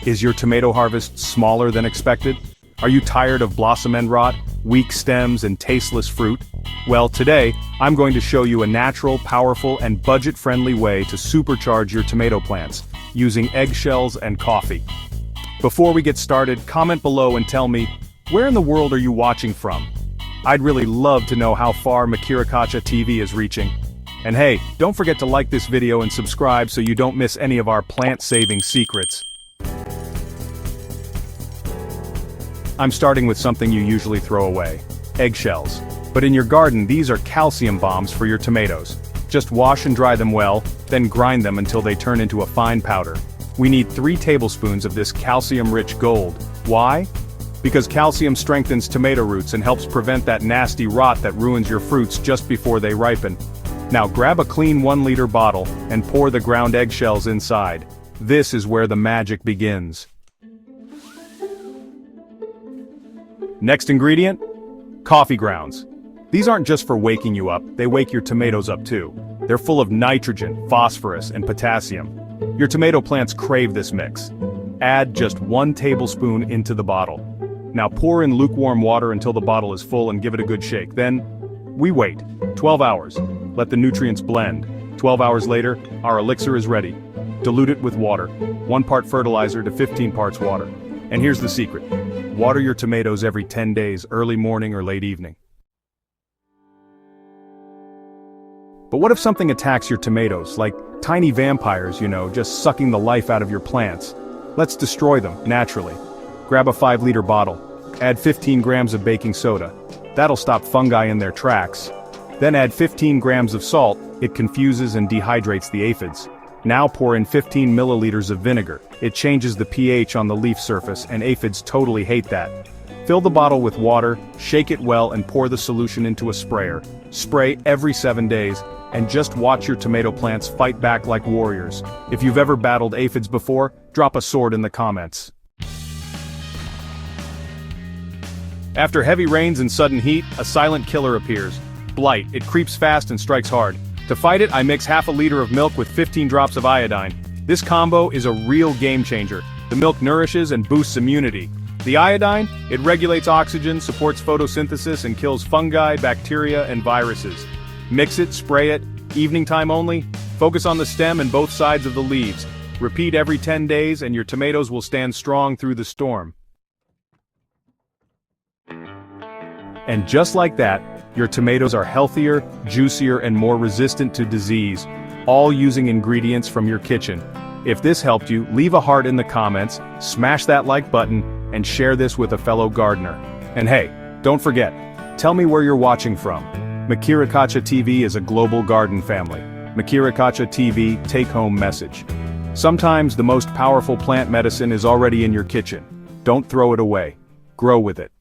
Is your tomato harvest smaller than expected? Are you tired of blossom end rot, weak stems, and tasteless fruit? Well, today, I'm going to show you a natural, powerful, and budget-friendly way to supercharge your tomato plants, using eggshells and coffee. Before we get started, comment below and tell me, where in the world are you watching from? I'd really love to know how far Makirakacha TV is reaching. And hey, don't forget to like this video and subscribe so you don't miss any of our plant-saving secrets. I'm starting with something you usually throw away: eggshells. But in your garden, these are calcium bombs for your tomatoes. Just wash and dry them well, then grind them until they turn into a fine powder. We need 3 tablespoons of this calcium-rich gold. Why? Because calcium strengthens tomato roots and helps prevent that nasty rot that ruins your fruits just before they ripen. Now grab a clean 1-liter bottle and pour the ground eggshells inside. This is where the magic begins. Next ingredient? Coffee grounds. These aren't just for waking you up, they wake your tomatoes up too. They're full of nitrogen, phosphorus, and potassium. Your tomato plants crave this mix. Add just 1 tablespoon into the bottle. Now pour in lukewarm water until the bottle is full and give it a good shake. Then, we wait 12 hours. Let the nutrients blend. 12 hours later, our elixir is ready. Dilute it with water. 1 part fertilizer to 15 parts water. And here's the secret. Water your tomatoes every 10 days, early morning or late evening. But what if something attacks your tomatoes, like tiny vampires, just sucking the life out of your plants? Let's destroy them, naturally. Grab a 5-liter bottle. Add 15 grams of baking soda. That'll stop fungi in their tracks. Then add 15 grams of salt. It confuses and dehydrates the aphids. Now pour in 15 milliliters of vinegar. It changes the pH on the leaf surface, and aphids totally hate that. Fill the bottle with water, shake it well, and pour the solution into a sprayer. Spray every 7 days, and just watch your tomato plants fight back like warriors. If you've ever battled aphids before, drop a sword in the comments. After heavy rains and sudden heat, a silent killer appears. Blight. It creeps fast and strikes hard. To fight it, I mix half a liter of milk with 15 drops of iodine. This combo is a real game changer. The milk nourishes and boosts immunity. The iodine, it regulates oxygen, supports photosynthesis, and kills fungi, bacteria, and viruses. Mix it, spray it, evening time only. Focus on the stem and both sides of the leaves. Repeat every 10 days and your tomatoes will stand strong through the storm. And just like that, your tomatoes are healthier, juicier, and more resistant to disease, all using ingredients from your kitchen. If this helped you, leave a heart in the comments, smash that like button, and share this with a fellow gardener. And hey, don't forget, tell me where you're watching from. Makirakacha TV is a global garden family. Makirakacha TV take-home message. Sometimes the most powerful plant medicine is already in your kitchen. Don't throw it away. Grow with it.